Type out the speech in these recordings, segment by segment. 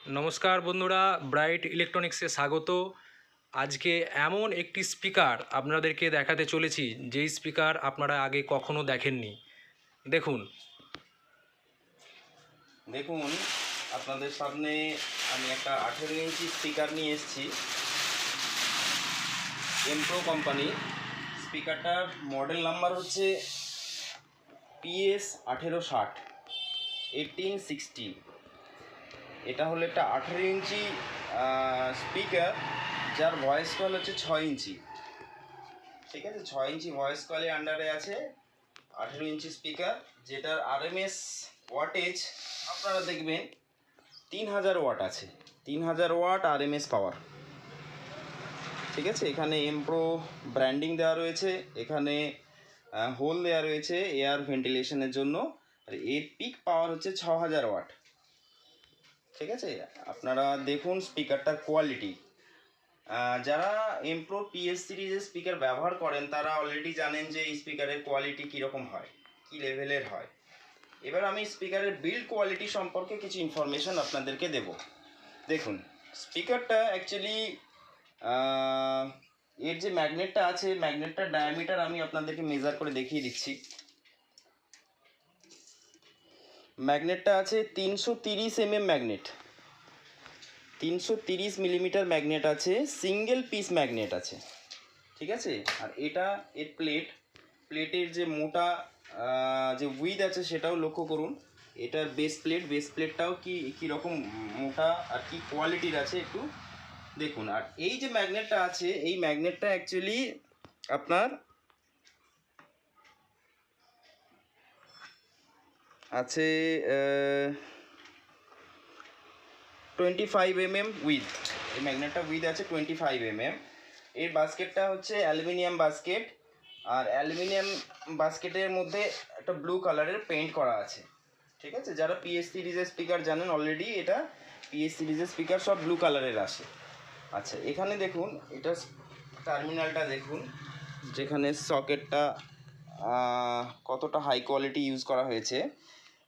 নমস্কার বন্ধুরা, ব্রাইট ইলেকট্রনিক্সে স্বাগত। আজকে এমন একটি স্পিকার আপনাদেরকে দেখাতে চলেছি যেই স্পিকার আপনারা আগে কখনো দেখেননি। দেখুন দেখুন আপনাদের সামনে আমি একটা 18 ইঞ্চি স্পিকার নিয়ে এসেছি। এমপ্রো কোম্পানি স্পিকারটার মডেল নাম্বার হচ্ছে PS1860 1860। এটা হলো একটা 18 ইঞ্চি স্পিকার, যার ভয়েস কয়েল হচ্ছে 6 ইঞ্চি। ঠিক আছে, 6 ইঞ্চি ভয়েস কয়েলের আন্ডারে আছে 18 ইঞ্চি স্পিকার, যেটার RMS ওয়াটেজ আপনারা দেখবেন 3000 ওয়াট আছে। 3000 ওয়াট RMS পাওয়ার। ঠিক আছে, এখানে এমপ্রো ব্র্যান্ডিং দেওয়া রয়েছে, এখানে হোল দেওয়া রয়েছে এয়ার ভেন্টিলেশনের জন্য, আর এর পিক পাওয়ার হচ্ছে 6000 ওয়াট। ঠিক আছে, আপনারা দেখুন স্পিকারটার কোয়ালিটি। যারা এমপ্রো PS সিরিজের স্পিকার ব্যবহার করেন তারা অলরেডি জানেন যে এই স্পিকারের কোয়ালিটি কীরকম হয়, কী লেভেলের হয়। এবার আমি স্পিকারের বিল্ড কোয়ালিটি সম্পর্কে কিছু ইনফরমেশান আপনাদেরকে দেব। দেখুন, স্পিকারটা অ্যাকচুয়ালি এর যে ম্যাগনেটটা আছে, ম্যাগনেটটার ডায়ামিটার আমি আপনাদেরকে মেজার করে দেখিয়ে দিচ্ছি। ম্যাগনেটটা আছে 330 mm ম্যাগনেট, 330 মিলিমিটার ম্যাগনেট আছে, সিঙ্গেল পিস ম্যাগনেট আছে। ঠিক আছে, আর এটা এর প্লেটের যে মোটা যে উইথ আছে সেটাও লক্ষ্য করুন। এটার বেস প্লেটটাও কীরকম মোটা আর কি কোয়ালিটির আছে একটু দেখুন। আর এই যে ম্যাগনেটটা আছে, এই ম্যাগনেটটা অ্যাকচুয়ালি আপনার আছে 25 mm উইথ। এই ম্যাগনেটটা উইথ আছে 25 mm। এর বাস্কেটটা হচ্ছে অ্যালুমিনিয়াম বাস্কেট, আর অ্যালুমিনিয়াম বাস্কেটের মধ্যে একটা ব্লু কালারের পেইন্ট করা আছে। ঠিক আছে, যারা PS সিরিজের স্পিকার জানেন অলরেডি, এটা PS সিরিজের স্পিকার সব ব্লু কালারের আসে। আচ্ছা, এখানে দেখুন, এটা টার্মিনালটা দেখুন, যেখানে সকেটটা কতটা হাই কোয়ালিটি ইউজ করা হয়েছে।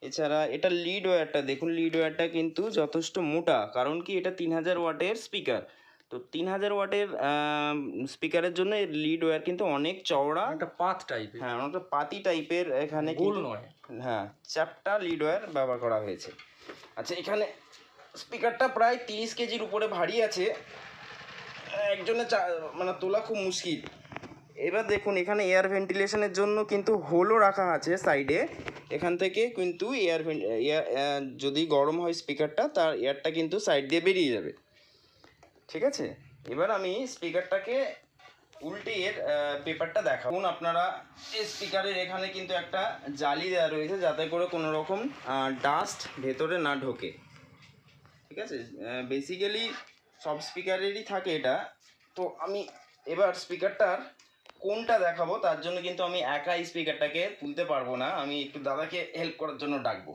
এছাড়া এটা লিড ওয়্যারটা দেখুন, লিড ওয়্যারটা কিন্তু যথেষ্ট মোটা, কারণ কি এটা 3000 ওয়াটের স্পিকার। তো 3000 ওয়াটের স্পিকারের জন্য এর লিড ওয়্যার কিন্তু অনেক চওড়া, একটা পাত টাইপের, হ্যাঁ অনেকটা পাতি টাইপের, এখানে গোল কিন্তু নয়, হ্যাঁ চ্যাপ্টা লিড ওয়্যার ব্যবহার করা হয়েছে। আচ্ছা, এখানে স্পিকারটা প্রায় 30 কেজির উপরে ভারী আছে, একজনে মানে তোলা খুব মুশকিল। এবার দেখুন, এখানে এয়ার ভেন্টিলেশনের জন্য কিন্তু হোলও রাখা আছে সাইডে। এখান থেকে কিন্তু এয়ার যদি গরম হয় স্পিকারটা, তার এয়ারটা কিন্তু সাইড দিয়ে বেরিয়ে যাবে। ঠিক আছে, এবার আমি স্পিকারটাকে উল্টে এর পেপারটা দেখাবো। আপনারা এই স্পিকারের এখানে কিন্তু একটা জালি দেওয়া রয়েছে, যাতে করে কোনো রকম ডাস্ট ভেতরে না ঢোকে। ঠিক আছে, বেসিক্যালি সব স্পিকারেরই থাকে এটা। তো আমি এবার স্পিকারটার কোনটা দেখাবো, তার জন্য কিন্তু আমি একা এই স্পিকারটাকে তুলতে পারবো না, আমি একটু দাদাকে হেল্প করার জন্য ডাকবো।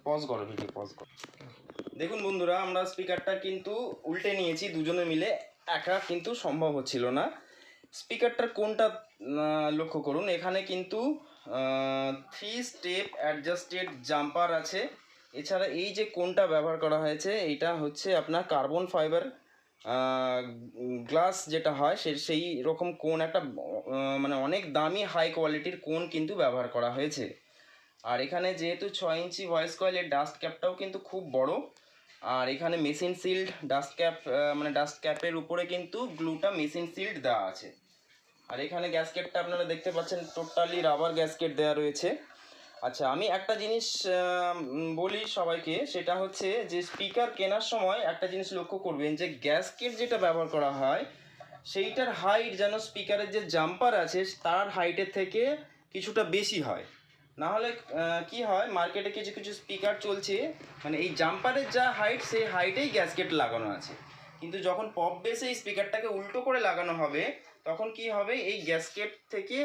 পজ করো, ভিডিও পজ করো। দেখুন বন্ধুরা, আমরা স্পিকারটা কিন্তু উল্টে নিয়েছি দুজনে মিলে, একা কিন্তু সম্ভব হচ্ছিল না। স্পিকারটার কোনটা লক্ষ্য করুন, এখানে কিন্তু 3 স্টেপ অ্যাডজাস্টেড জাম্পার আছে। এছাড়া এই যে কোনটা ব্যবহার করা হয়েছে, এইটা হচ্ছে আপনার কার্বন ফাইবার গ্লাস যেটা হয়, সেই রকম কোন একটা মানে অনেক দামি হাই কোয়ালিটির কোন কিন্তু ব্যবহার করা হয়েছে। আর এখানে যেহেতু 6 ইঞ্চি ভয়েস কয়েলের ডাস্ট ক্যাপটাও কিন্তু খুব বড়, আর এখানে মেশিন সিল্ড ডাস্ট ক্যাপ, মানে ডাস্ট ক্যাপের উপরে কিন্তু গ্লুটা মেশিন সিল্ড দেওয়া আছে। আর এখানে গ্যাসকেটটা আপনারা দেখতে পাচ্ছেন, টোটালি রাবার গ্যাসকেট দেওয়া রয়েছে। আচ্ছা, আমি একটা জিনিস বলি সবাইকে, সেটা হচ্ছে যে স্পিকার কেনার সময় একটা জিনিস লক্ষ্য করবেন, যে গ্যাসকেট যেটা ব্যবহার করা হয় সেইটার হাইট যেন স্পিকারের যে জাম্পার আছে তার হাইটের থেকে কিছুটা বেশি হয়। না হলে কি হয়, মার্কেটে কিছু কিছু স্পিকার চলছে, মানে এই জাম্পারের যা হাইট সেই হাইটেই গ্যাসকেট লাগানো আছে, কিন্তু যখন পপ বেসে এই স্পিকারটাকে উল্টো করে লাগানো হবে, তখন কি হবে, এই গ্যাসকেট থেকে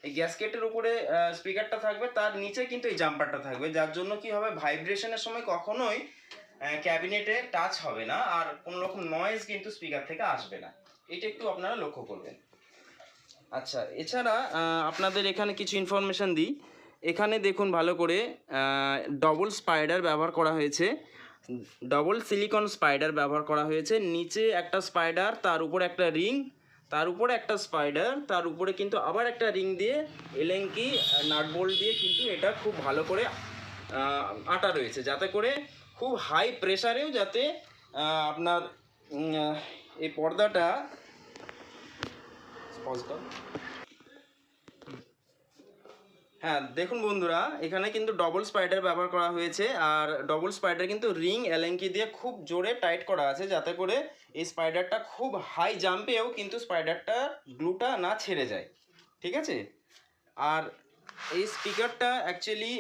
এই গ্যাসকেটের উপরে স্পিকারটা থাকবে, তার নিচে কিন্তু এই জাম্পারটা থাকবে, যার জন্য কি হবে, ভাইব্রেশনের সময় কখনোই ক্যাবিনেটে টাচ হবে না, আর কোনো রকম নয়েজ কিন্তু স্পিকার থেকে আসবে না। এটা একটু আপনারা লক্ষ্য করবেন। আচ্ছা, এছাড়া আপনাদের এখানে কিছু ইনফরমেশান দিই, এখানে দেখুন ভালো করে ডবল স্পাইডার ব্যবহার করা হয়েছে, ডবল সিলিকন স্পাইডার ব্যবহার করা হয়েছে। নিচে একটা স্পাইডার, তার উপরে একটা রিং, তার উপরে একটা স্পাইডার, তার উপরে কিন্তু আবার একটা রিং দিয়ে এলেঙ্কি নাট বোল্ট দিয়ে কিন্তু এটা খুব ভালো করে আটা রয়েছে, যাতে করে খুব হাই প্রেসারেও যাতে আপনার এই পর্দাটা হ্যাঁ দেখুন বন্ধুরা, এখানে কিন্তু ডবল স্পাইডার ব্যবহার করা হয়েছে, আর ডবল স্পাইডার কিন্তু রিং এলেঙ্কি দিয়ে খুব জোরে টাইট করা আছে, যাতে করে এই স্পাইডারটা খুব হাই জাম্পেও কিন্তু স্পাইডারটা গ্লুটা না ছেড়ে যায়, ঠিক আছে। আর এই স্পিকারটা অ্যাকচুয়ালি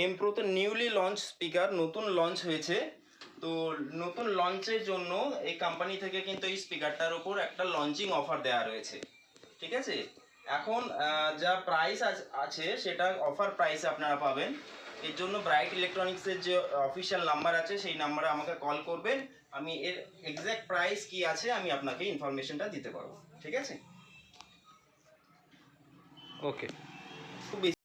এম প্রোতে নিউলি লঞ্চ স্পিকার, নতুন লঞ্চ হয়েছে। তো নতুন লঞ্চের জন্য এই কোম্পানি থেকে কিন্তু এই স্পিকারটার উপর একটা লঞ্চিং অফার দেওয়া রয়েছে, ঠিক আছে। এখন যা প্রাইস আছে সেটা অফার প্রাইসে আপনারা পাবেন। এর জন্য ব্রাইট ইলেকট্রনিক্সের যে অফিসিয়াল নাম্বার আছে সেই নাম্বারে আমাকে কল করবেন, আমি এর এক্স্যাক্ট প্রাইস কি আছে আমি আপনাকে ইনফরমেশনটা দিতে পারবো, ঠিক আছে। ওকে। খুব বেশি